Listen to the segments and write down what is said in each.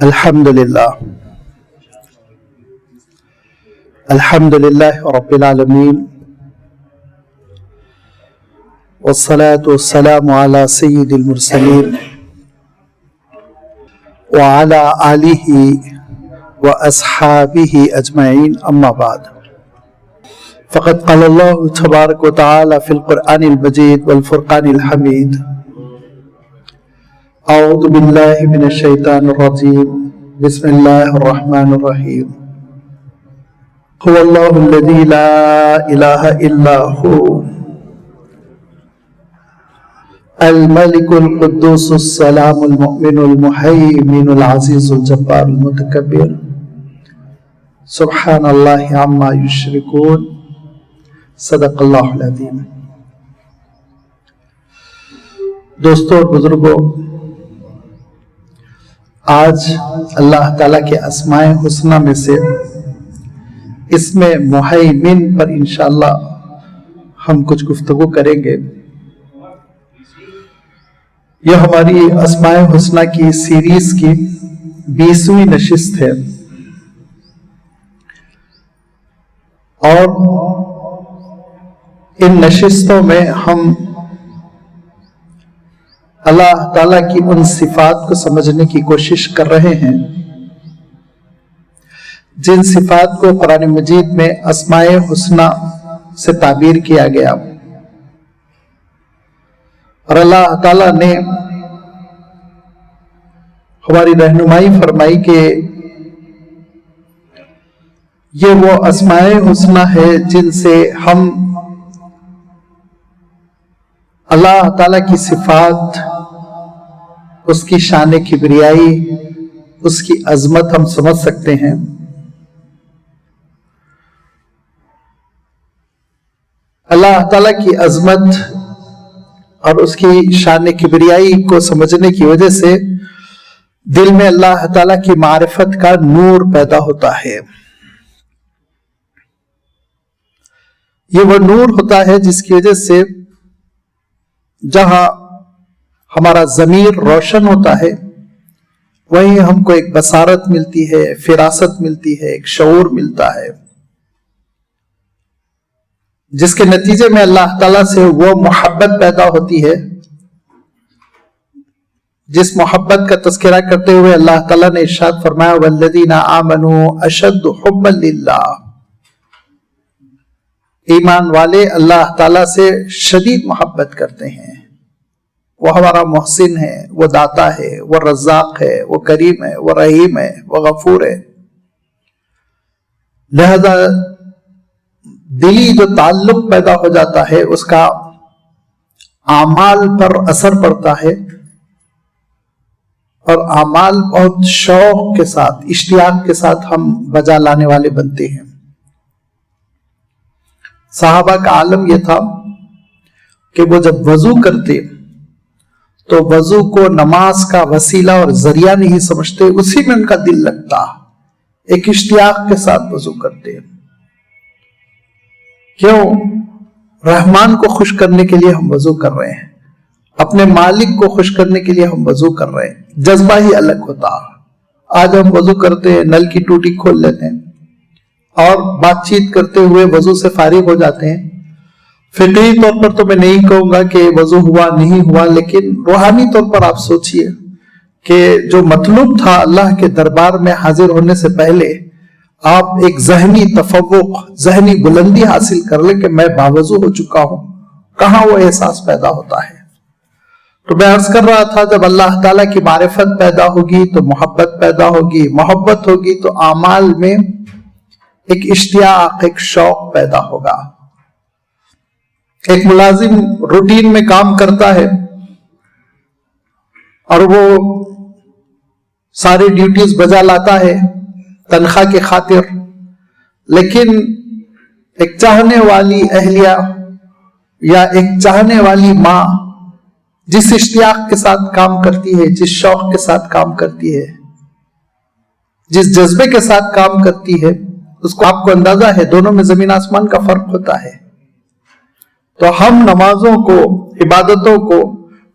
Alhamdulillah Rabbil Alameen, wassalatu wassalamu ala Sayyidil Mursaleen wa ala alihi wa ashabihi ajma'in, amma ba'd. Faqad qala Allah tabarak wa ta'ala fil Qur'anil Majid wal Furqanil Hamid. A'udhu billahi minash shaitanir rajeem. Bismillahir Rahmanir Rahim. Huwa Allahu alladhi la ilaha illa hu Al-Malikul Quddusus Salamul Mu'minul Muhayminul Azizul Jabbarul Mutakabbir. Subhanallahi amma yushrikun. Sadaqallahul Azim. دوستوں اور بزرگوں، آج اللہ تعالیٰ کے اسماء حسنہ میں سے اسم محیمن پر انشاءاللہ ہم کچھ گفتگو کریں گے۔ یہ ہماری اسماء حسنہ کی سیریز کی 20ویں نشست ہے، اور ان نشستوں میں ہم اللہ تعالیٰ کی ان صفات کو سمجھنے کی کوشش کر رہے ہیں جن صفات کو قرآن مجید میں اسماء حسنہ سے تعبیر کیا گیا، اور اللہ تعالیٰ نے ہماری رہنمائی فرمائی کہ یہ وہ اسماء حسنہ ہے جن سے ہم اللہ تعالیٰ کی صفات، اس کی شان کبریائی، اس کی عظمت ہم سمجھ سکتے ہیں۔ اللہ تعالیٰ کی عظمت اور اس کی شان کبریائی کو سمجھنے کی وجہ سے دل میں اللہ تعالیٰ کی معرفت کا نور پیدا ہوتا ہے۔ یہ وہ نور ہوتا ہے جس کی وجہ سے جہاں ہمارا ضمیر روشن ہوتا ہے وہیں ہم کو ایک بصارت ملتی ہے، فراست ملتی ہے، ایک شعور ملتا ہے، جس کے نتیجے میں اللہ تعالیٰ سے وہ محبت پیدا ہوتی ہے جس محبت کا تذکرہ کرتے ہوئے اللہ تعالیٰ نے ارشاد فرمایا والذین آمنوا اشد حبا للہ، ایمان والے اللہ تعالیٰ سے شدید محبت کرتے ہیں، وہ ہمارا محسن ہے، وہ داتا ہے، وہ رزاق ہے، وہ کریم ہے، وہ رحیم ہے، وہ غفور ہے۔ لہذا دلی جو تعلق پیدا ہو جاتا ہے اس کا اعمال پر اثر پڑتا ہے، اور اعمال بہت شوق کے ساتھ، اشتیاق کے ساتھ ہم بجا لانے والے بنتے ہیں۔ صحابہ کا عالم یہ تھا کہ وہ جب وضو کرتے تو وضو کو نماز کا وسیلہ اور ذریعہ نہیں سمجھتے، اسی میں ان کا دل لگتا، ایک اشتیاق کے ساتھ وضو کرتے۔ کیوں؟ رحمان کو خوش کرنے کے لیے ہم وضو کر رہے ہیں، اپنے مالک کو خوش کرنے کے لیے ہم وضو کر رہے ہیں، جذبہ ہی الگ ہوتا۔ آج ہم وضو کرتے ہیں، نل کی ٹوٹی کھول لیتے ہیں اور بات چیت کرتے ہوئے وضو سے فارغ ہو جاتے ہیں۔ فقہی طور پر تو میں نہیں کہوں گا کہ وضو ہوا نہیں ہوا، لیکن روحانی طور پر آپ سوچئے کہ جو مطلوب تھا اللہ کے دربار میں حاضر ہونے سے پہلے آپ ایک ذہنی تفوق، ذہنی بلندی حاصل کر لیں کہ میں باوضو ہو چکا ہوں، کہاں وہ احساس پیدا ہوتا ہے؟ تو میں عرض کر رہا تھا جب اللہ تعالیٰ کی معرفت پیدا ہوگی تو محبت پیدا ہوگی، محبت ہوگی تو اعمال میں ایک اشتیاق، ایک شوق پیدا ہوگا۔ ایک ملازم روٹین میں کام کرتا ہے اور وہ ساری ڈیوٹیز بجا لاتا ہے تنخواہ کی خاطر، لیکن ایک چاہنے والی اہلیہ یا ایک چاہنے والی ماں جس اشتیاق کے ساتھ کام کرتی ہے، جس شوق کے ساتھ کام کرتی ہے، جس جذبے کے ساتھ کام کرتی ہے، اس کو آپ کو اندازہ ہے دونوں میں زمین آسمان کا فرق ہوتا ہے۔ تو ہم نمازوں کو، عبادتوں کو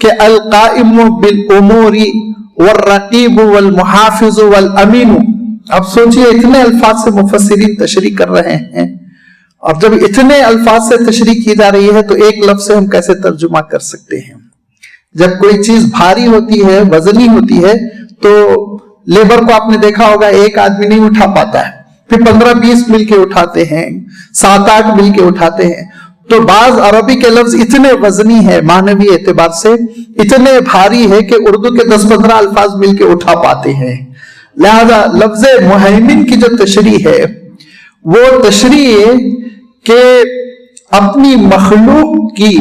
کہ القائم بالامور والرقیب والمحافظ والامین. اب سوچئے اتنے الفاظ سے مفسرین تشریح کر رہے ہیں، اور جب اتنے الفاظ سے تشریح کی جا رہی ہے تو ایک لفظ سے ہم کیسے ترجمہ کر سکتے ہیں؟ جب کوئی چیز بھاری ہوتی ہے، وزنی ہوتی ہے، تو لیبر کو آپ نے دیکھا ہوگا ایک آدمی نہیں اٹھا پاتا ہے، پھر 15-20 مل کے اٹھاتے ہیں، 7-8 مل کے اٹھاتے ہیں. تو بعض عربی کے لفظ اتنے وزنی ہے، معنوی اعتبار سے اتنے بھاری ہے کہ اردو کے 10-15 الفاظ مل کے اٹھا پاتے ہیں. لہذا لفظ مہیمن کی جو تشریح ہے وہ تشریح کہ اپنی مخلوق کی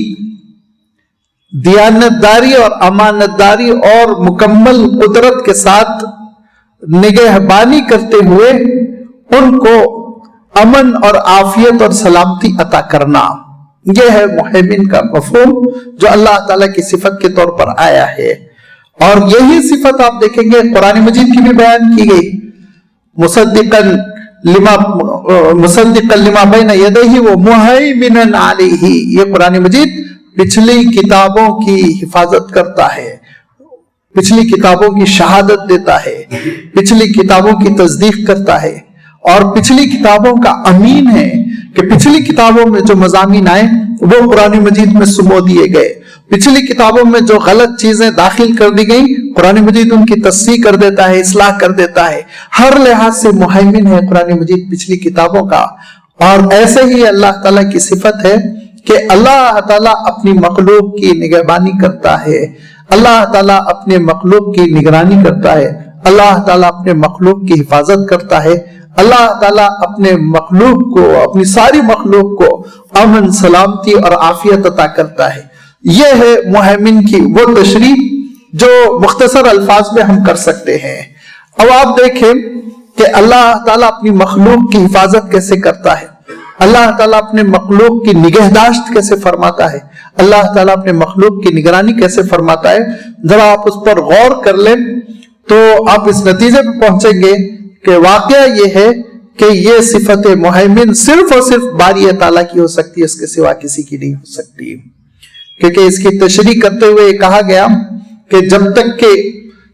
دیانتداری اور امانتداری اور مکمل قدرت کے ساتھ نگہبانی کرتے ہوئے ان کو امن اور عافیت اور سلامتی عطا کرنا. یہ ہے مہیمن کا مفہوم جو اللہ تعالیٰ کی صفت کے طور پر آیا ہے. اور یہی صفت آپ دیکھیں گے قرآن مجید کی بھی بیان کی گئی. مصدقا لما بین یدیہ ومہیمنا علیہ. یہ قرآن مجید پچھلی کتابوں کی حفاظت کرتا ہے، پچھلی کتابوں کی شہادت دیتا ہے، پچھلی کتابوں کی تصدیق کرتا ہے، اور پچھلی کتابوں کا امین ہے کہ پچھلی کتابوں میں جو مضامین آئے وہ قرآن مجید میں سمو دیے گئے. پچھلی کتابوں میں جو غلط چیزیں داخل کر دی گئیں قرآن مجید ان کی تصحیح کر دیتا ہے، اصلاح کر دیتا ہے. ہر لحاظ سے مہیمن ہے قرآن مجید پچھلی کتابوں کا. اور ایسے ہی اللہ تعالیٰ کی صفت ہے کہ اللہ تعالیٰ اپنی مخلوق کی نگہبانی کرتا ہے، اللہ تعالیٰ اپنے مخلوق کی نگرانی کرتا ہے، اللہ تعالیٰ اپنے مخلوق کی حفاظت کرتا ہے، اللہ تعالیٰ اپنے مخلوق کو، اپنی ساری مخلوق کو امن، سلامتی اور عافیت عطا کرتا ہے. یہ ہے مہیمن کی وہ تشریح جو مختصر الفاظ میں ہم کر سکتے ہیں. اب آپ دیکھیں کہ اللہ تعالیٰ اپنی مخلوق کی حفاظت کیسے کرتا ہے، اللہ تعالیٰ اپنے مخلوق کی نگہداشت کیسے فرماتا ہے، اللہ تعالیٰ اپنے مخلوق کی نگرانی کیسے فرماتا ہے. ذرا آپ اس پر غور کر لیں تو آپ اس نتیجے پہ پہنچیں گے کہ واقعہ یہ ہے کہ یہ صفت مہیمن صرف اور صرف باری تعالیٰ کی ہو سکتی ہے، اس کے سوا کسی کی نہیں ہو سکتی. کیونکہ اس کی تشریح کرتے ہوئے کہا گیا کہ جب تک کہ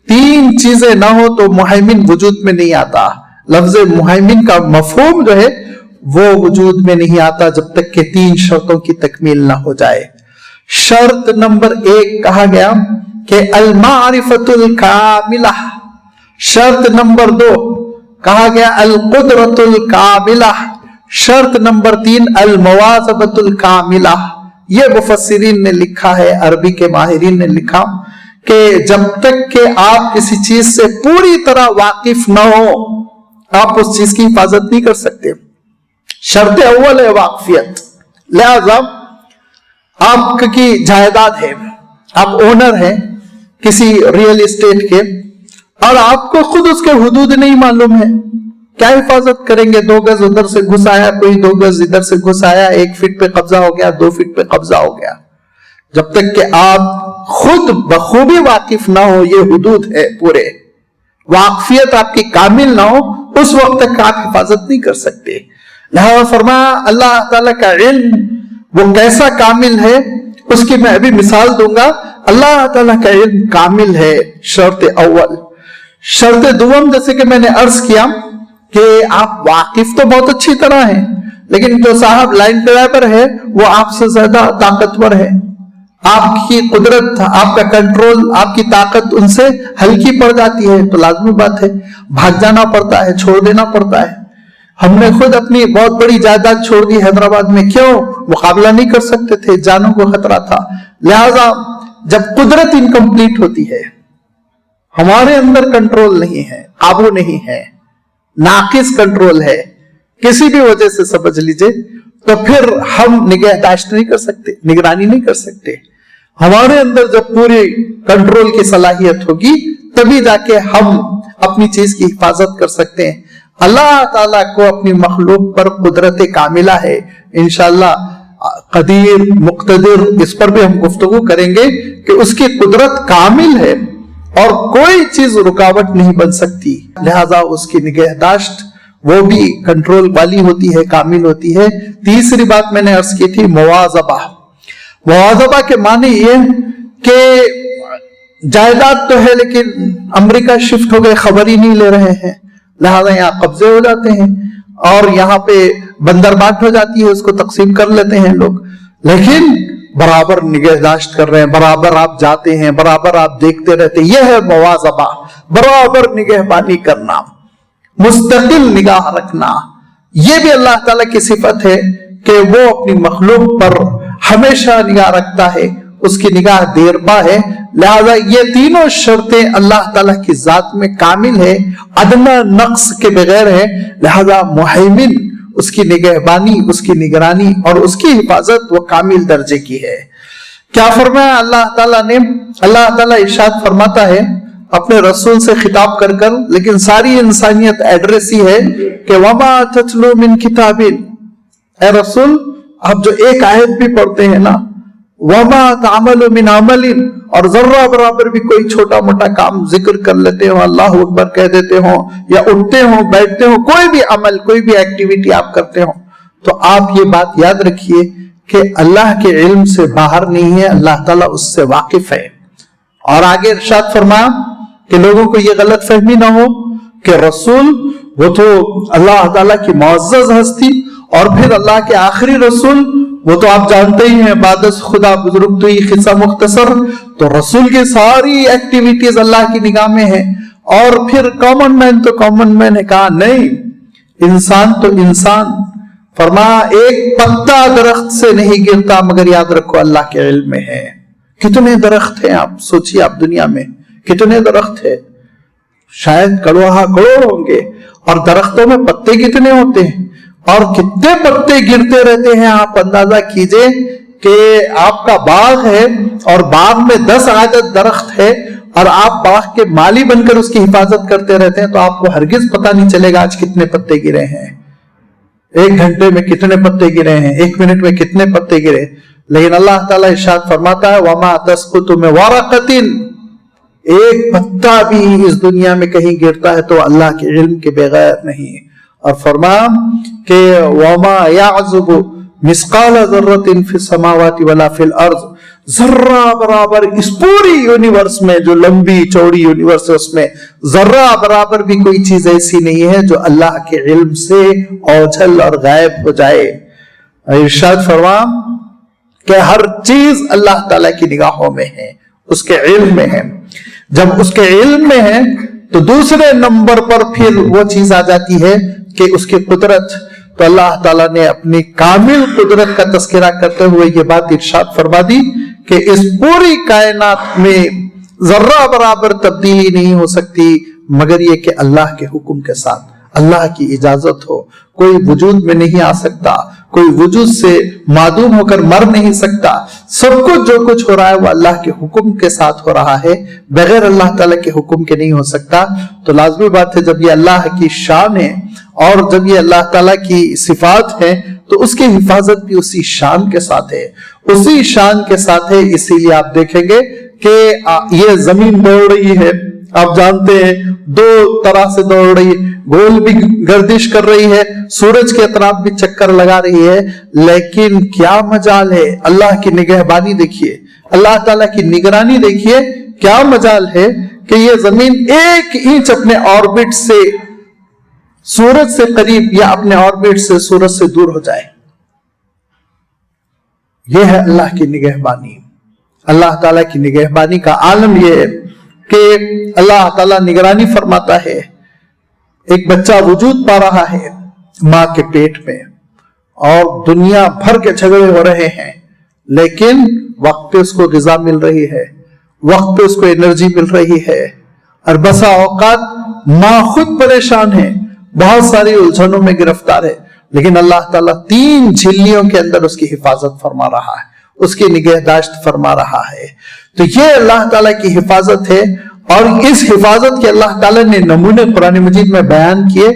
3 چیزیں نہ ہو تو مہیمن وجود میں نہیں آتا. لفظ مہیمن کا مفہوم جو ہے وہ وجود میں نہیں آتا جب تک کہ 3 شرطوں کی تکمیل نہ ہو جائے. شرط نمبر 1 کہا گیا کہ المعرفت الکاملہ. شرط نمبر 2 کہا گیا القدرت الکاملہ. شرط نمبر 3 المواظبت الکاملہ. یہ مفسرین نے لکھا ہے، عربی کے ماہرین نے لکھا کہ جب تک کہ آپ کسی چیز سے پوری طرح واقف نہ ہو آپ اس چیز کی حفاظت نہیں کر سکتے. شرط اول ہے واقفیت. لہذا آپ کی جائیداد ہے، آپ اونر ہیں کسی ریئل اسٹیٹ کے، اور آپ کو خود اس کے حدود نہیں معلوم ہے، کیا حفاظت کریں گے؟ 2 گز ادھر سے گھس آیا، کوئی 2 گز ادھر سے گھس آیا، 1 فٹ پہ قبضہ ہو گیا، 2 فٹ پہ قبضہ ہو گیا. جب تک کہ آپ خود بخوبی واقف نہ ہو یہ حدود ہے پورے، واقفیت آپ کی کامل نہ ہو، اس وقت تک آپ حفاظت نہیں کر سکتے. لہذا فرمایا اللہ تعالیٰ کا علم وہ کیسا کامل ہے، اس کی میں ابھی مثال دوں گا. اللہ تعالیٰ کا علم کامل ہے، شرط اول. شرط دوم جیسے کہ میں نے عرض کیا کہ آپ واقف تو بہت اچھی طرح ہیں، لیکن جو صاحب لائن ڈرائیور ہے وہ آپ سے زیادہ طاقتور ہے. آپ کی قدرت، آپ کا کنٹرول، آپ کی طاقت ان سے ہلکی پڑ جاتی ہے تو لازمی بات ہے بھاگ جانا پڑتا ہے، چھوڑ دینا پڑتا ہے. ہم نے خود اپنی بہت بڑی جائیداد چھوڑ دی حیدرآباد میں، کیوں؟ مقابلہ نہیں کر سکتے تھے، جانوں کو خطرہ تھا. لہذا جب قدرت انکمپلیٹ ہوتی ہے، ہمارے اندر کنٹرول نہیں ہے، قابو نہیں ہے، ناقص کنٹرول ہے کسی بھی وجہ سے سمجھ لیجئے، تو پھر ہم نگہداشت نہیں کر سکتے، نگرانی نہیں کر سکتے. ہمارے اندر جب پوری کنٹرول کی صلاحیت ہوگی تبھی جا کے ہم اپنی چیز کی حفاظت کر سکتے ہیں. اللہ تعالیٰ کو اپنی مخلوق پر قدرت کاملہ ہے. انشاءاللہ قدیر مقتدر اس پر بھی ہم گفتگو کریں گے کہ اس کی قدرت کامل ہے اور کوئی چیز رکاوٹ نہیں بن سکتی. لہذا اس کی نگہداشت وہ بھی کنٹرول والی ہوتی ہے، کامل ہوتی ہے. تیسری بات میں نے عرض کی تھی مواظبہ. مواظبہ کے معنی یہ کہ جائیداد تو ہے لیکن امریکہ شفٹ ہو گئے، خبر ہی نہیں لے رہے ہیں، لہذا یہاں قبضے ہو جاتے ہیں اور یہاں پہ بندرباٹ ہو جاتی ہے، اس کو تقسیم کر لیتے ہیں لوگ، لیکن برابر نگہداشت کر رہے ہیں، برابر آپ جاتے ہیں، برابر آپ دیکھتے رہتے ہیں۔ یہ ہے مواظبہ، برابر نگہبانی کرنا، مستقل نگاہ رکھنا۔ یہ بھی اللہ تعالیٰ کی صفت ہے کہ وہ اپنی مخلوق پر ہمیشہ نگاہ رکھتا ہے، اس کی نگاہ دیرپا ہے، لہذا یہ تینوں شرطیں اللہ تعالیٰ کی ذات میں کامل ہے، ادنیٰ نقص کے بغیر ہے، لہذا محیمن، اس کی نگہبانی، اس کی نگرانی اور اس کی حفاظت وہ کامل درجے کی ہے۔ کیا فرمایا اللہ تعالیٰ نے؟ اللہ تعالیٰ ارشاد فرماتا ہے اپنے رسول سے خطاب کر کر، لیکن ساری انسانیت ایڈریس ہی ہے کہ وما تتلو من کتاب، اے رسول آپ جو ایک آیت بھی پڑھتے ہیں نا، وما تعمل من عمل، اور ذرہ برابر بھی کوئی چھوٹا موٹا کام ذکر کر لیتے ہو، اللہ اکبر کہہ دیتے ہو، یا اٹھتے ہو بیٹھتے ہو، کوئی بھی عمل کوئی بھی ایکٹیویٹی آپ کرتے ہو، تو آپ یہ بات یاد رکھیے کہ اللہ کے علم سے باہر نہیں ہے، اللہ تعالیٰ اس سے واقف ہے۔ اور آگے ارشاد فرمایا کہ لوگوں کو یہ غلط فہمی نہ ہو کہ رسول وہ تو اللہ تعالیٰ کی معزز ہستی، اور پھر اللہ کے آخری رسول وہ تو آپ جانتے ہی ہیں، بعد از خدا بزرگ تو یہ قصہ مختصر، تو رسول کی ساری ایکٹیویٹیز اللہ کی نگاہ میں ہیں، اور پھر کامن مین تو کامن مین ہے، کہا نہیں، انسان تو انسان، فرمایا ایک پتا درخت سے نہیں گرتا مگر یاد رکھو اللہ کے علم میں ہے۔ کتنے درخت ہیں آپ سوچیے، آپ دنیا میں کتنے درخت ہیں، شاید کروڑ ہوں گے، اور درختوں میں پتے کتنے ہوتے ہیں اور کتنے پتے گرتے رہتے ہیں۔ آپ اندازہ کیجئے کہ آپ کا باغ ہے اور باغ میں 10 عدد درخت ہے، اور آپ باغ کے مالی بن کر اس کی حفاظت کرتے رہتے ہیں، تو آپ کو ہرگز پتہ نہیں چلے گا آج کتنے پتے گرے ہیں، 1 گھنٹے میں کتنے پتے گرے ہیں، 1 منٹ میں کتنے پتے گرے۔ لیکن اللہ تعالیٰ ارشاد فرماتا ہے وَمَا تَسْقُطُ مِن وَرَقَةٍ، ایک پتا بھی اس دنیا میں کہیں گرتا ہے تو اللہ کے علم کے بغیر نہیں۔ اور فرمایا کہ وَمَا يَعْزُبُ مِثْقَالَ ذَرَّةٍ فِي السَّمَاوَاتِ وَلَا فِي الْأَرْضِ، ذرہ برابر اس پوری یونیورس میں، جو لمبی چوڑی یونیورس ہے، اس میں ذرہ برابر بھی کوئی چیز ایسی نہیں ہے جو اللہ کے علم سے اوجھل اور غائب ہو جائے۔ ارشاد فرمایا کہ ہر چیز اللہ تعالیٰ کی نگاہوں میں ہے، اس کے علم میں ہے۔ جب اس کے علم میں ہے تو دوسرے نمبر پر پھر وہ چیز آ جاتی ہے کہ اس کی قدرت۔ تو اللہ تعالیٰ نے اپنی کامل قدرت کا تذکرہ کرتے ہوئے یہ بات ارشاد فرما دی کہ اس پوری کائنات میں ذرہ برابر تبدیلی نہیں ہو سکتی مگر یہ کہ اللہ کے حکم کے ساتھ، اللہ کی اجازت ہو، کوئی وجود میں نہیں آ سکتا، کوئی وجود سے معدوم ہو کر مر نہیں سکتا، سب کچھ جو کچھ ہو رہا ہے وہ اللہ کے حکم کے ساتھ ہو رہا ہے، بغیر اللہ تعالیٰ کے حکم کے نہیں ہو سکتا۔ تو لازمی بات ہے جب یہ اللہ کی شان ہے اور جب یہ اللہ تعالیٰ کی صفات ہے تو اس کی حفاظت بھی اسی شان کے ساتھ ہے، اسی شان کے ساتھ ہے۔ اسی لیے آپ دیکھیں گے کہ یہ زمین دوڑ رہی ہے، آپ جانتے ہیں 2 طرح سے دوڑ رہی ہے، گول بھی گردش کر رہی ہے، سورج کے اطراف بھی چکر لگا رہی ہے، لیکن کیا مجال ہے، اللہ کی نگہبانی دیکھیے، اللہ تعالیٰ کی نگرانی دیکھیے، کیا مجال ہے کہ یہ زمین 1 انچ اپنے آربٹ سے سورج سے قریب یا اپنے آربٹ سے سورج سے دور ہو جائے۔ یہ ہے اللہ کی نگہبانی۔ اللہ تعالیٰ کی نگہبانی کا عالم یہ ہے کہ اللہ تعالیٰ نگرانی فرماتا ہے۔ ایک بچہ وجود پا رہا ہے ماں کے پیٹ میں اور دنیا بھر کے جھگڑے ہو رہے ہیں، لیکن وقت پہ اس کو غذا مل رہی ہے، وقت پہ اس کو انرجی مل رہی ہے، اور بسا اوقات ماں خود پریشان ہے، بہت ساری الجھنوں میں گرفتار ہے، لیکن اللہ تعالیٰ 3 جھلیوں کے اندر اس کی حفاظت فرما رہا ہے، اس کی نگہداشت فرما رہا ہے۔ تو یہ اللہ تعالیٰ کی حفاظت ہے، اور اس حفاظت کے اللہ تعالیٰ نے نمونے قرآن مجید میں بیان کیے۔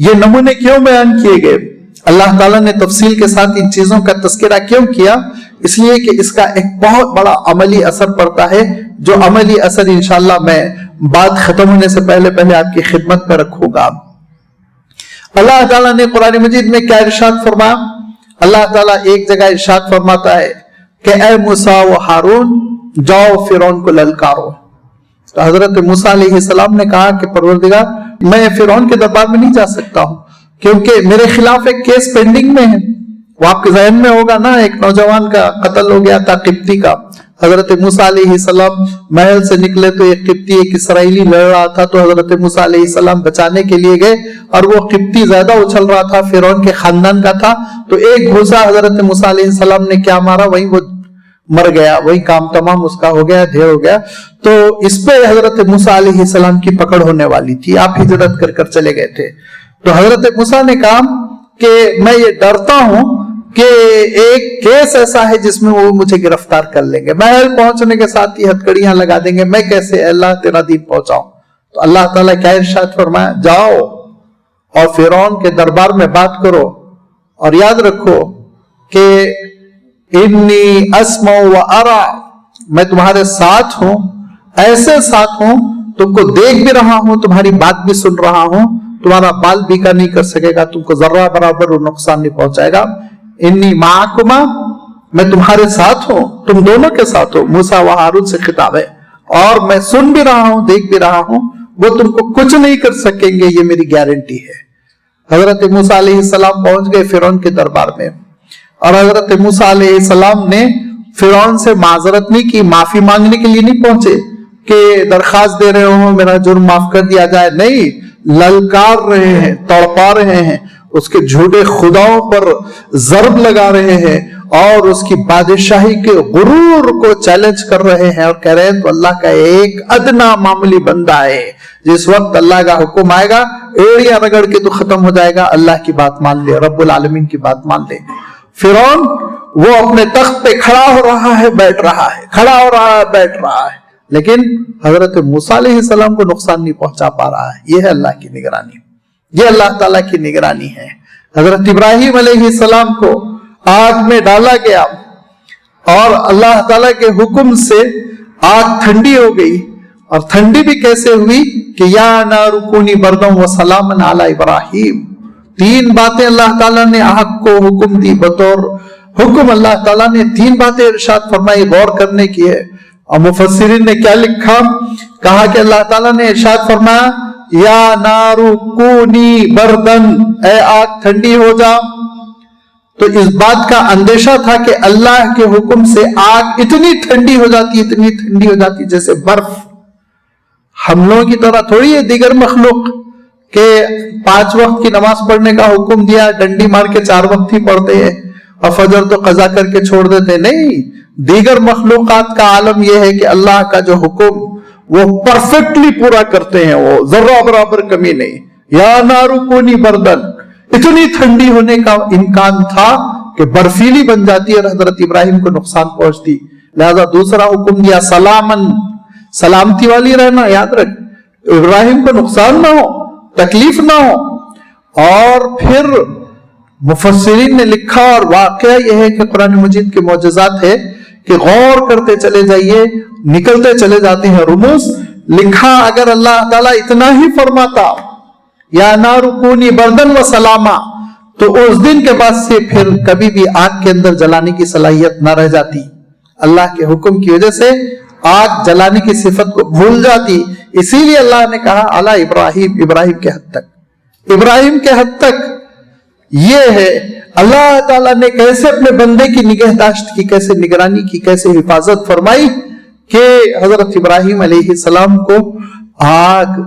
یہ نمونے کیوں بیان کیے گئے؟ اللہ تعالیٰ نے تفصیل کے ساتھ ان چیزوں کا تذکرہ کیوں کیا؟ اس لیے کہ اس کا ایک بہت بڑا عملی اثر پڑتا ہے، جو عملی اثر انشاءاللہ میں بات ختم ہونے سے پہلے آپ کی خدمت میں رکھوں گا۔ اللہ تعالیٰ نے قرآن مجید میں کیا ارشاد فرمایا؟ اللہ تعالیٰ ایک جگہ ارشاد فرماتا ہے کہ اے موسیٰ و ہارون جاؤ فرعون کو للکارو. تو حضرت موسیٰ علیہ السلام نے کہا کہ پروردگار میں فرعون کے دربار میں نہیں جا سکتا ہوں کیونکہ میرے خلاف ایک کیس پینڈنگ میں ہے. وہ آپ کے ذہن میں ہوگا نا، ایک نوجوان کا قتل ہو گیا تھا قبطی کا. حضرت موسیٰ علیہ السلام محل سے نکلے تو ایک قبطی ایک اسرائیلی لڑ رہا تھا، تو حضرت موسیٰ علیہ السلام بچانے کے لیے گئے اور وہ قبطی زیادہ اچھل رہا تھا، فرعون کے خاندان کا تھا. تو ایک گھوسا حضرت موسیٰ علیہ السلام نے کیا مارا، وہیں وہ مر گیا، وہی کام تمام اس کا ہو گیا، ڈھیر ہو گیا. تو اس پہ حضرت موسیٰ علیہ السلام کی پکڑ ہونے والی تھی، آپ ہجرت کر کر چلے گئے تھے. تو حضرت موسیٰ نے کہا کہ میں یہ ڈرتا ہوں کہ ایک کیس ایسا ہے جس میں وہ مجھے گرفتار کر لیں گے، محل پہنچنے کے ساتھ ہی ہتھکڑیاں لگا دیں گے، میں کیسے اللہ تیرا دین پہنچاؤں. تو اللہ تعالیٰ کیا ارشاد فرمایا، جاؤ اور فرعون کے دربار میں بات کرو اور یاد رکھو کہ انی اسمع و ارا، میں تمہارے ساتھ ہوں، ایسے ساتھ ہوں تم کو دیکھ بھی رہا ہوں، تمہاری بات بھی سن رہا ہوں، تمہارا بال بیکا نہیں کر سکے گا، تم کو ذرہ برابر نقصان نہیں پہنچائے گا. انی معکما، میں تمہارے ساتھ ہوں، تم دونوں کے ساتھ ہو. موسیٰ و ہارون سے خطاب ہے، اور میں سن بھی رہا ہوں، دیکھ بھی رہا ہوں، وہ تم کو کچھ نہیں کر سکیں گے، یہ میری گارنٹی ہے. حضرت موسیٰ علیہ السلام پہنچ گئے فرعون کے دربار میں، اور حضرت موسیٰ علیہ السلام نے فرعون سے معذرت نہیں کی، معافی مانگنے کے لیے نہیں پہنچے کہ درخواست دے رہے ہوں میرا جرم معاف کر دیا جائے. نہیں، للکار رہے ہیں، تڑپا رہے ہیں، اس کے جھوٹے خداؤں پر ضرب لگا رہے ہیں اور اس کی بادشاہی کے غرور کو چیلنج کر رہے ہیں اور کہہ رہے ہیں تو اللہ کا ایک ادنا معمولی بندہ ہے، جس وقت اللہ کا حکم آئے گا ایڑیاں رگڑ کے تو ختم ہو جائے گا، اللہ کی بات مان لے، رب العالمین کی بات مان لے. فرعون وہ اپنے تخت پہ کھڑا ہو رہا ہے، بیٹھ رہا ہے، کھڑا ہو رہا ہے، بیٹھ رہا ہے، لیکن حضرت موسیٰ علیہ السلام کو نقصان نہیں پہنچا پا رہا ہے. یہ ہے اللہ کی نگرانی، یہ اللہ تعالیٰ کی نگرانی ہے. حضرت ابراہیم علیہ السلام کو آگ میں ڈالا گیا اور اللہ تعالیٰ کے حکم سے آگ ٹھنڈی ہو گئی، اور ٹھنڈی بھی کیسے ہوئی کہ یا نار کونی بردم و سلاما علی ابراہیم. 3 باتیں اللہ تعالیٰ نے آگ کو حکم دی، بطور حکم اللہ تعالیٰ نے 3 باتیں ارشاد فرمائی، غور کرنے کی ہے. اور مفسرین نے کیا لکھا، کہا کہ اللہ تعالیٰ نے ارشاد فرمایا یا نارو کونی بردن، اے آگ ٹھنڈی ہو جا. تو اس بات کا اندیشہ تھا کہ اللہ کے حکم سے آگ اتنی ٹھنڈی ہو جاتی، اتنی ٹھنڈی ہو جاتی جیسے برف. ہم لوگوں کی طرح تھوڑی ہے دیگر مخلوق کہ 5 وقت کی نماز پڑھنے کا حکم دیا، ڈنڈی مار کے 4 وقت ہی پڑھتے ہیں اور فجر تو قضا کر کے چھوڑ دیتے. نہیں، دیگر مخلوقات کا عالم یہ ہے کہ اللہ کا جو حکم وہ پرفیکٹلی پورا کرتے ہیں، وہ ذرہ برابر کمی نہیں. یا نارو کونی بردن، اتنی ٹھنڈی ہونے کا امکان تھا کہ برفیلی بن جاتی اور حضرت ابراہیم کو نقصان پہنچتی. لہذا دوسرا حکم دیا سلامن، سلامتی والی رہنا. یاد رکھ، ابراہیم کو نقصان نہ ہو، تکلیف نہ ہو. اور پھر مفسرین نے لکھا، اور واقعہ یہ ہے کہ قرآن مجید کے معجزات ہے کہ غور کرتے چلے جائیے، نکلتے چلے جاتے ہیں رموز. لکھا اگر اللہ تعالیٰ اتنا ہی فرماتا یا نار کونی بردن و سلاما، تو اس دن کے بعد سے پھر کبھی بھی آگ کے اندر جلانے کی صلاحیت نہ رہ جاتی. اللہ کے حکم کی وجہ سے آگ جلانے کی صفت کو بھول جاتی. اسی لیے اللہ نے کہا اعلی ابراہیم، ابراہیم کے حد تک، ابراہیم کے حد تک. یہ ہے اللہ تعالیٰ نے کیسے اپنے بندے کی نگہداشت کی، کیسے نگرانی کی، کیسے حفاظت فرمائی کہ حضرت ابراہیم علیہ السلام کو آگ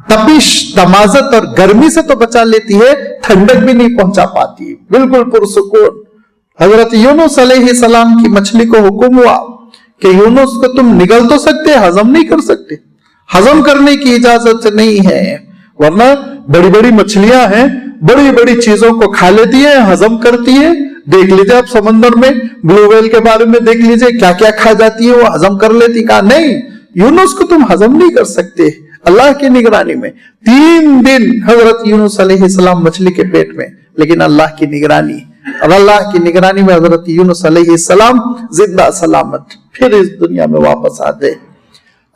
تپش، تمازت اور گرمی سے تو بچا لیتی ہے، ٹھنڈک بھی نہیں پہنچا پاتی، بالکل پرسکون. حضرت یونس علیہ السلام کی مچھلی کو حکم ہوا کہ یونس کو تم نگل تو سکتے، ہضم نہیں کر سکتے، ہضم کرنے کی اجازت نہیں ہے، ورنہ بڑی بڑی مچھلیاں ہیں، بڑی بڑی چیزوں کو کھا لیتی ہیں، ہضم کرتی ہیں. دیکھ لیجئے آپ سمندر میں بلو ویل کے بارے میں دیکھ لیجئے کیا کیا کھا جاتی ہے، وہ ہضم کر لیتی. کہا نہیں، یونس کو تم ہضم نہیں کر سکتے. اللہ کی نگرانی میں 3 دن حضرت یونس علیہ السلام مچھلی کے پیٹ میں، لیکن اللہ کی نگرانی، اور اللہ کی نگرانی میں حضرت یونس علیہ السلام زندہ سلامت پھر اس دنیا میں واپس آتے.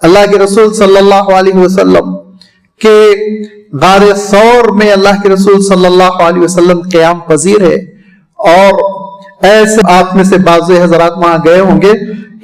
اللہ کے رسول صلی اللہ علیہ وسلم کے غار ثور میں اللہ کے رسول صلی اللہ علیہ وسلم قیام پذیر ہے، اور ایسے آپ میں سے بعض حضرات وہاں گئے ہوں گے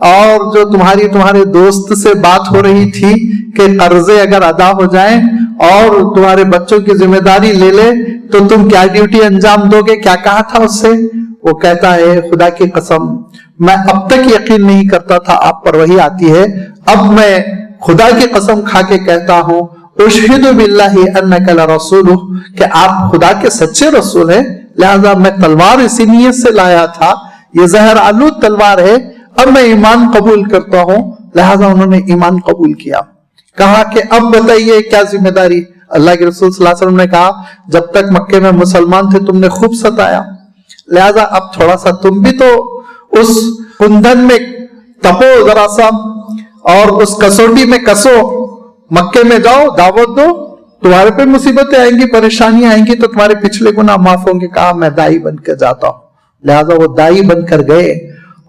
اور جو تمہارے دوست سے بات ہو رہی تھی کہ قرضے اگر ادا ہو جائیں اور تمہارے بچوں کی ذمہ داری لے لے تو تم کیا ڈیوٹی انجام دو گے، کیا کہا تھا اس سے؟ وہ کہتا ہے خدا کی قسم میں اب تک یقین نہیں کرتا تھا آپ پر وحی آتی ہے، اب میں خدا کی قسم کھا کے کہتا ہوں اشہد باللہ انک لرسولہ کہ آپ خدا کے سچے رسول ہیں، لہذا میں تلوار اسی نیت سے لایا تھا، یہ زہر آلود تلوار ہے، اب میں ایمان قبول کرتا ہوں۔ لہذا انہوں نے ایمان قبول کیا۔ کہا کہ اب بتائیے کیا ذمہ داری؟ اللہ کے رسول صلی اللہ علیہ وسلم نے کہا جب تک مکے میں مسلمان تھے تم نے خوب ستایا، لہذا اب تھوڑا سا تم بھی تو اس کندھن میں تپو ذرا سا اور اس کسوٹی میں کسو، مکے میں جاؤ دعوت دو، تمہارے پہ مصیبتیں آئیں گی، پریشانیاں آئیں گی تو تمہارے پچھلے گناہ معاف ہوں گے۔ کہا میں دائی بن کے جاتا ہوں۔ لہذا وہ دائی بن کر گئے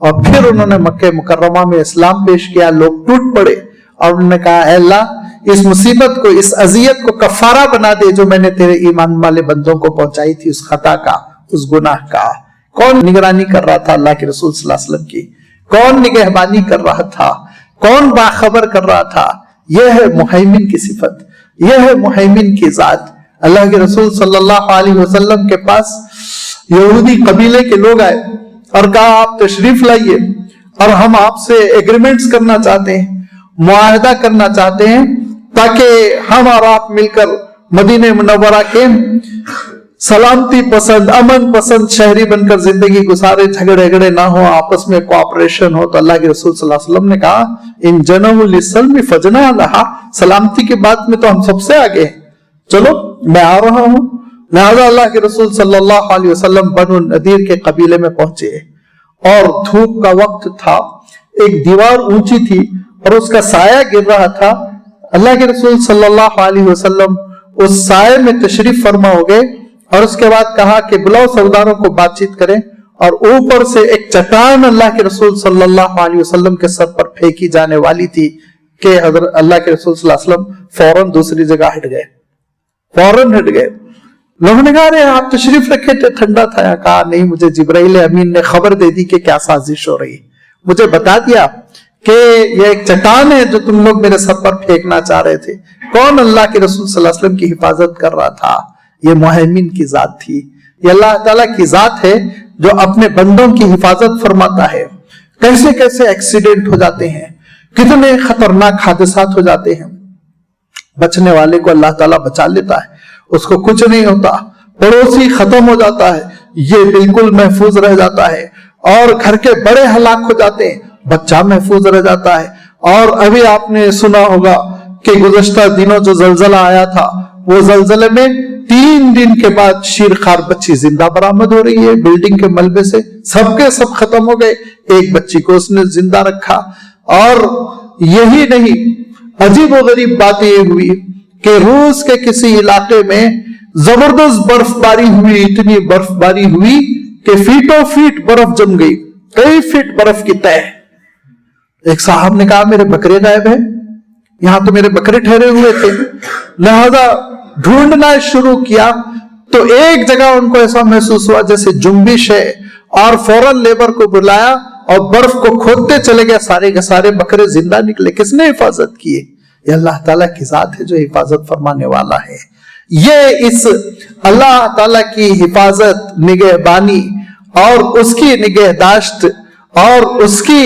اور پھر انہوں نے مکہ مکرمہ میں اسلام پیش کیا، لوگ ٹوٹ پڑے اور انہوں نے کہا اے اللہ اس مصیبت کو، اس اذیت کو کفارہ بنا دے جو میں نے تیرے ایمان والے بندوں کو پہنچائی تھی، اس خطا کا، اس گناہ کا۔ کون نگرانی کر رہا تھا اللہ کے رسول صلی اللہ علیہ وسلم کی؟ کون نگہبانی کر رہا تھا؟ کون باخبر کر رہا تھا؟ یہ ہے محیمن کی صفت، یہ ہے محیمن کی ذات۔ اللہ کے رسول صلی اللہ علیہ وسلم کے پاس یہودی قبیلے کے لوگ آئے اور کہا آپ تشریف لائیے اور ہم آپ سے ایگریمنٹس کرنا چاہتے ہیں، معاہدہ کرنا چاہتے ہیں تاکہ ہم اور آپ مل کر مدینہ منورہ کے سلامتی پسند، امن پسند شہری بن کر زندگی گزارے، جھگڑے نہ ہو، آپس میں کوآپریشن ہو۔ تو اللہ کے رسول صلی اللہ علیہ وسلم نے کہا ان جنحوا للسلم فجنح لہا، سلامتی کی بات میں تو ہم سب سے آگے ہیں، چلو میں آ رہا ہوں۔ لہذا اللہ کے رسول صلی اللہ علیہ وسلم بنو نذیر کے قبیلے میں پہنچے اور دھوپ کا وقت تھا، ایک دیوار اونچی تھی اور اس کا سایہ گر رہا تھا۔ اللہ کے رسول صلی اللہ علیہ وسلم اس سائے میں تشریف فرما ہو گئے اور اس کے بعد کہا کہ بلاؤ سرداروں کو بات چیت کریں، اور اوپر سے ایک چٹان اللہ کے رسول صلی اللہ علیہ وسلم کے سر پر پھینکی جانے والی تھی کہ حضرت اللہ کے رسول صلی اللہ علیہ وسلم فوراً دوسری جگہ ہٹ گئے، فوراً ہٹ گئے۔ لوگوں نے کہا رہے آپ تشریف رکھے تھے، ٹھنڈا تھا۔ کہا نہیں، مجھے جبرائیل امین نے خبر دے دی کہ کیا سازش ہو رہی، مجھے بتا دیا کہ یہ ایک چٹان ہے جو تم لوگ میرے سر پر پھینکنا چاہ رہے تھے۔ کون اللہ کے رسول صلی اللہ علیہ وسلم کی حفاظت کر رہا تھا؟ یہ محیمن کی ذات تھی، یہ اللہ تعالیٰ کی ذات ہے جو اپنے بندوں کی حفاظت فرماتا ہے۔ کیسے کیسے ایکسیڈنٹ ہو جاتے ہیں، کتنے خطرناک حادثات ہو جاتے ہیں، بچنے والے کو اللہ تعالیٰ بچا لیتا ہے، اس کو کچھ نہیں ہوتا، پڑوسی ختم ہو جاتا ہے، یہ بالکل محفوظ رہ جاتا ہے، اور گھر کے بڑے ہلاک ہو جاتے ہیں، بچہ محفوظ رہ جاتا ہے۔ اور ابھی آپ نے سنا ہوگا کہ گزشتہ دنوں جو زلزلہ آیا تھا، وہ زلزلے میں 3 دن کے بعد شیرخوار بچی زندہ برآمد ہو رہی ہے بلڈنگ کے ملبے سے، سب کے سب ختم ہو گئے، ایک بچی کو اس نے زندہ رکھا۔ اور یہی نہیں، عجیب و غریب بات یہ ہوئی کہ روس کے کسی علاقے میں زبردست برف باری ہوئی، اتنی برف باری ہوئی کہ فیٹوں فیٹ برف جم گئی، کئی فٹ برف کی تہ۔ ایک صاحب نے کہا میرے بکرے غائب ہیں، یہاں تو میرے بکرے ٹھہرے ہوئے تھے۔ لہذا ڈھونڈنا شروع کیا تو ایک جگہ ان کو ایسا محسوس ہوا جیسے جنبش ہے، اور فوراً لیبر کو بلایا اور برف کو کھودتے چلے گئے، سارے کے سارے بکرے زندہ نکلے۔ کس نے حفاظت کی؟ یہ اللہ تعالیٰ کی ذات ہے جو حفاظت فرمانے والا ہے۔ یہ اس اللہ تعالیٰ کی حفاظت، نگہبانی اور اس کی نگہداشت اور اس کی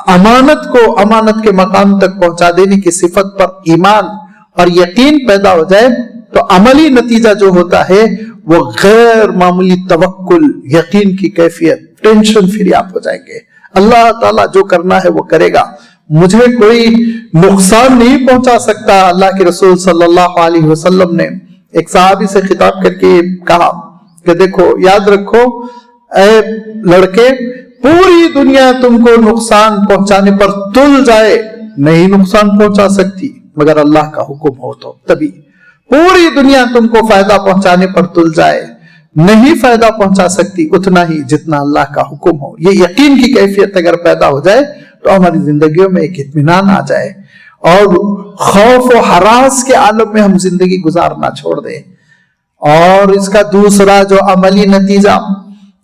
امانت کو امانت کے مقام تک پہنچا دینے کی صفت پر ایمان اور یقین پیدا ہو جائے تو عملی نتیجہ جو ہوتا ہے وہ غیر معمولی توکل، یقین کی کیفیت، ٹینشن فری آپ ہو جائیں گے۔ اللہ تعالیٰ جو کرنا ہے وہ کرے گا، مجھے کوئی نقصان نہیں پہنچا سکتا۔ اللہ کے رسول صلی اللہ علیہ وسلم نے ایک صحابی سے خطاب کر کے کہا کہ دیکھو، یاد رکھو اے لڑکے، پوری دنیا تم کو نقصان پہنچانے پر تل جائے نہیں نقصان پہنچا سکتی، مگر اللہ کا حکم ہو تو تبھی۔ پوری دنیا تم کو فائدہ پہنچانے پر تل جائے نہیں فائدہ پہنچا سکتی اتنا ہی جتنا اللہ کا حکم ہو۔ یہ یقین کی کیفیت اگر پیدا ہو جائے تو ہماری زندگیوں میں ایک اطمینان آ جائے اور خوف و ہراس کے عالم میں ہم زندگی گزارنا چھوڑ دیں۔ اور اس کا دوسرا جو عملی نتیجہ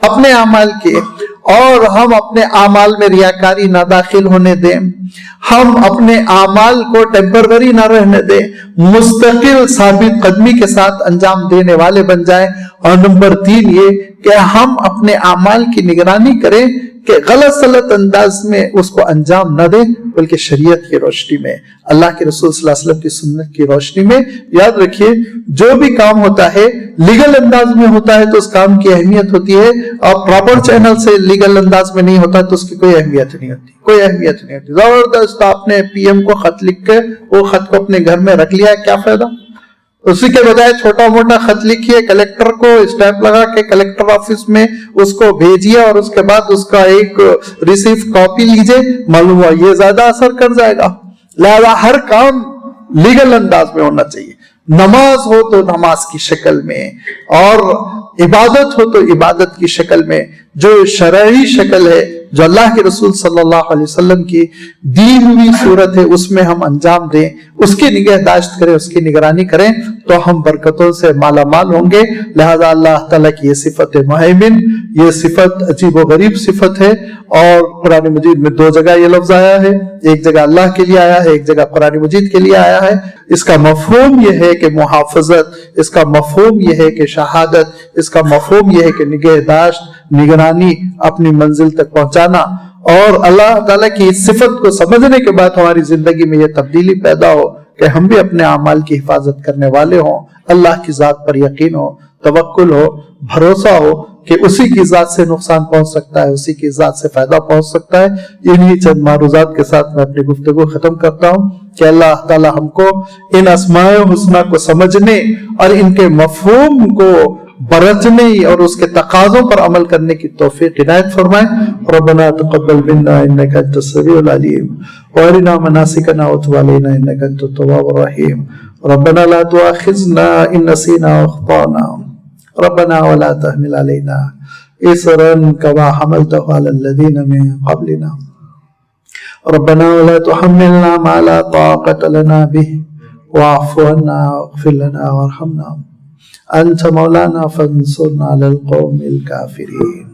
اپنے اعمال کے، اور ہم اپنے اعمال میں ریاکاری نہ داخل ہونے دیں، ہم اپنے اعمال کو ٹیمپرری نہ رہنے دیں، مستقل ثابت قدمی کے ساتھ انجام دینے والے بن جائیں۔ اور نمبر 3 یہ کہ ہم اپنے اعمال کی نگرانی کریں کہ غلط سلط انداز میں اس کو انجام نہ دیں، بلکہ شریعت کی روشنی میں، اللہ کے رسول صلی اللہ علیہ وسلم کی سنت کی روشنی میں۔ یاد رکھیے جو بھی کام ہوتا ہے لیگل انداز میں ہوتا ہے تو اس کام کی اہمیت ہوتی ہے، اور پراپر چینل سے لیگل انداز میں نہیں ہوتا تو اس کی کوئی اہمیت نہیں ہوتی، کوئی اہمیت نہیں ہوتی۔ زبردست آپ نے پی ایم کو خط لکھ کے وہ خط کو اپنے گھر میں رکھ لیا، کیا فائدہ؟ اسی کے بجائے چھوٹا موٹا خط لکھیے، کلیکٹر کو اسٹیمپ لگا کے کلیکٹر آفس میں اس کو بھیجیے، اور اس کے بعد اس کا ایک ریسیپٹ کاپی لیجیے، معلوم ہوا یہ زیادہ اثر کر جائے گا۔ لہذا ہر کام لیگل انداز میں ہونا چاہیے، نماز ہو تو نماز کی شکل میں، اور عبادت ہو تو عبادت کی شکل میں، جو شرعی شکل ہے، جو اللہ کے رسول صلی اللہ علیہ وسلم کی دی ہوئی صورت ہے، اس میں ہم انجام دیں، اس کی نگہداشت کریں، اس کی نگرانی کریں، تو ہم برکتوں سے مالا مال ہوں گے۔ لہذا اللہ تعالیٰ کی یہ صفت مہیمن، یہ صفت عجیب و غریب صفت ہے، اور قرآن مجید میں 2 جگہ یہ لفظ آیا ہے، ایک جگہ اللہ کے لیے آیا ہے، ایک جگہ قرآن مجید کے لیے آیا ہے۔ اس کا مفہوم یہ ہے کہ محافظت، اس کا مفہوم یہ ہے کہ شہادت، اس کا مفہوم یہ ہے کہ نگہداشت، نگرانی، اپنی منزل تک پہنچانا، اور اللہ تعالیٰ کی اس صفت کو سمجھنے کے بعد ہماری زندگی میں یہ تبدیلی پیدا ہو کہ ہم بھی اپنے اعمال کی حفاظت کرنے والے ہوں، اللہ کی ذات پر یقین ہو، توکل ہو، بھروسہ ہو کہ اسی کی ذات سے نقصان پہنچ سکتا ہے، اسی کی ذات سے فائدہ پہنچ سکتا ہے۔ انہی چند معروضات کے ساتھ میں اپنی گفتگو ختم کرتا ہوں کہ اللہ تعالی ہم کو ان اسماء الحسنی کو سمجھنے اور ان کے مفہوم کو برتنے اور اس کے تقاضوں پر عمل کرنے کی توفیق عنایت فرمائے۔ ربنا تقبل منا انك انت السميع العليم وارنا مناسكنا وتب علينا انك انت التواب الرحيم۔ ربنا لا تؤاخذنا ان نسينا واخطانا، ربنا ولا تحمل علينا إصرا كما حملته على الذين من قبلنا، ربنا ولا تحملنا ما لا طاقة لنا به واعف عنا واغفر لنا وارحمنا أنت مولانا فانصرنا على القوم الكافرين۔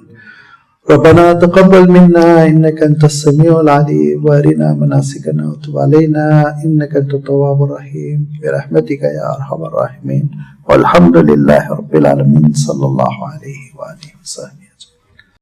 ربنا تقبل منا إنك أنت السميع العليم وارنا مناسكنا وتب علينا إنك أنت التواب الرحيم برحمتك يا أرحم الراحمين، والحمد لله رب العالمين، صلى الله عليه وآله وسلم۔